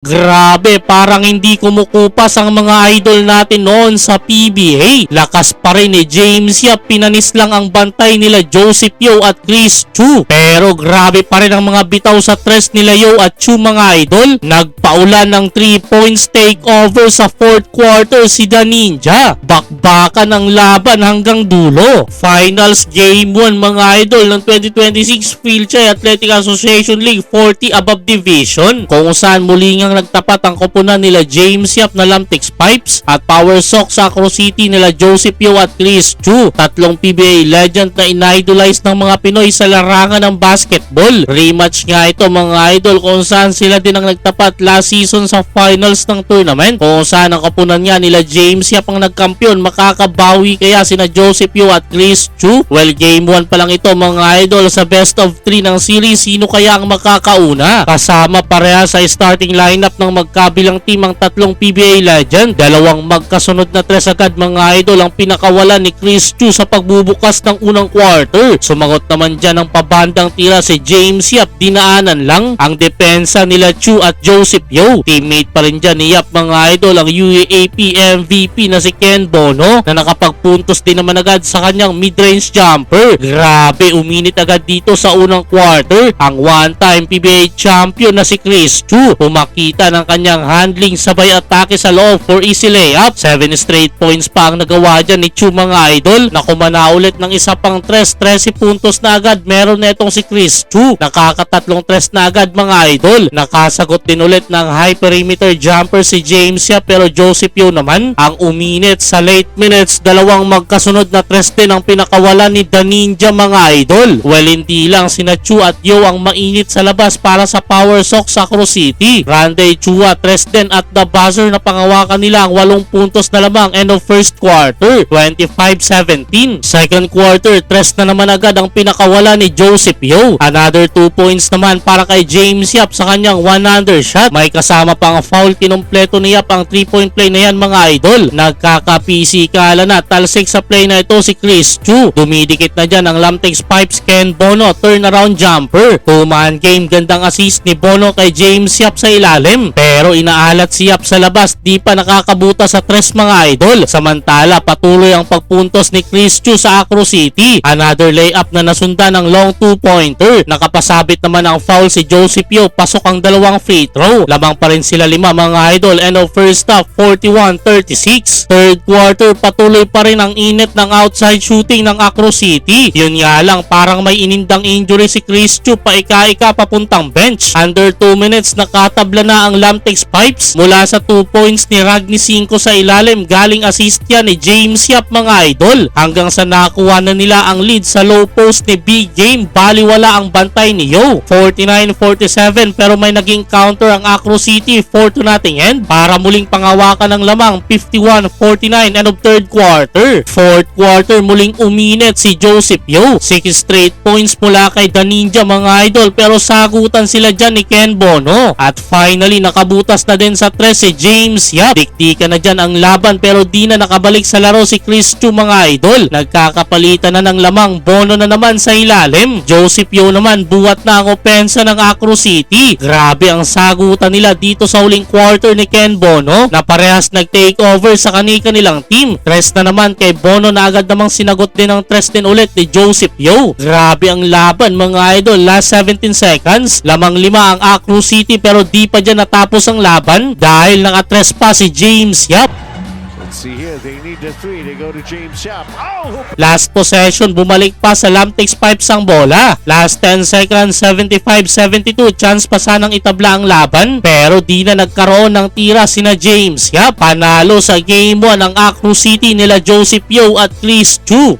Grabe, parang hindi kumukupas ang mga idol natin noon sa PBA. Lakas pa rin ni James Yap, pinanis lang ang bantay nila Joseph Yeo at Chris Chu. Pero grabe pa rin ang mga bitaw sa tres nila Yeo at Chu mga idol. Nagpaulan ng 3 points takeover sa 4th quarter si The Ninja. Bakbakan ang laban hanggang dulo. Finals Game 1 mga idol ng 2026 Philchay Athletic Association League 40 above division, kung saan muli ngang nagtapat ang koponan nila James Yap na Lamtex Pipes at Power Sox sa Acro City nila Joseph Yeo at Chris Chu. Tatlong PBA legend na in-idolize ng mga Pinoy sa larangan ng basketball. Rematch nga ito mga idol, kung saan sila din ang nagtapat last season sa finals ng tournament, kung saan ang koponan nga nila James Yap ang nagkampiyon. Makakabawi kaya sina Joseph Yeo at Chris Chu? Well, game 1 pa lang ito mga idol sa best of 3 ng series. Sino kaya ang makakauna? Kasama pareha sa starting lineup ng magkabilang team ang tatlong PBA legend. Dalawang magkasunod na tres agad mga idol ang pinakawalan ni Chris Chu sa pagbubukas ng unang quarter. Sumagot naman dyan ang pabandang tira si James Yap. Dinaanan lang ang depensa nila Chu at Joseph Yeo. Teammate pa rin dyan ni Yap mga idol ang UAAP MVP na si Ken Bono, na nakapagpuntos din naman agad sa kanyang mid-range jumper. Grabe, uminit agad dito sa unang quarter ang one-time PBA champion na si Chris Chu. Pumakita ng kanyang handling sabay atake sa loob for easy layup. 7 straight points pa ang nagawa dyan ni Chu mga idol. Nakumana ulit ng isa pang tres, 13 puntos na agad meron na itong si Chris Chu. Nakakatatlong tres na agad mga idol. Nakasagot din ulit ng high perimeter jumper si James Yap, pero Joseph Yeo naman ang uminit sa late minutes. Dalawang magkasunod na tres din ang pinakawalan ni The Ninja mga idol. Well, hindi lang sina Chu at Yeo ang mainit sa labas para sa Power Sox sa Acro City. Randy Chua tres din at the buzzer na pangawakan nila ang 8 puntos na lamang end of first quarter, 25-17. Second quarter, tres na naman agad ang pinakawala ni Joseph Yeo. Another 2 points naman para kay James Yap sa kanyang 1-under shot. May kasama pang foul, kinumpleto ni Yap ang 3-point play na yan mga idol. Nagkakapisikala na, talsik sa play na ito si Chris Chu. Dumidikit na dyan ang Lamtex Pipes Ken Bono turnaround jumper. 2-man game, gandang assist ni Bono kay James Yap sa ilalim, pero inaalat si Yap sa labas, di pa nakakabuta sa tres mga idol. Samantala patuloy ang pagpuntos ni Chris Chu sa Acro City. Another layup na nasundan ng long 2-pointer. Nakapasabit naman ang foul si Joseph Yeo, pasok ang dalawang free throw. Lamang pa rin sila 5 mga idol. End of first half, 41-36. Third quarter, patuloy pa rin ang init ng outside shooting ng Acro City. Yun nga lang, parang may inindang injury si Chris Chu, paika-ika papuntang bench. Under 2 minutes, nakatabla na ang Lamtex Pipes mula sa 2 points ni Ragni 5 sa ilalim. Galing assist yan ni James Yap mga idol, hanggang sa nakuha na nila ang lead sa low post ni Big Game. Baliwala ang bantay ni Yeo, 49-47, pero may naging counter ang Acro City, 4-0 end para muling pangawakan ng lamang, 51-49 end of third quarter. Fourth quarter, muling uminit si Joseph Yeo, 6 straight points mula kay The Ninja mga idol, pero sagutan sila dyan ni Ken Bono. At finally, nakabutas na din sa tres si James Yap. Dikdikan na dyan ang laban, pero di na nakabalik sa laro si Chris Chu mga idol. Nagkakapalitan na ng lamang, Bono na naman sa ilalim. Joseph Yeo naman, buhat na ang opensa ng Acro City. Grabe ang sagutan nila dito sa huling quarter ni Ken Bono, na parehas nag-take over sa kanilang team. Tres na naman kay Bono, na agad namang sinagot din ang tres din ulit ni Joseph Yeo. Grabe ang laban mga idol. Last 17 seconds, lamang 5 ang Acro City, pero di pa dyan natapos ang laban dahil nakatres pa si James Yap. See here, they need the 3 to go to James Yap. Oh! Last possession, bumalik pa sa Lamtex Pipes ang bola. Last 10 seconds, 75-72. Chance pa sanang itabla ang laban, pero di na nagkaroon ng tira sina James Yap. Panalo sa Game 1 ang Acro City nila Joseph Yeo at Chris Chu.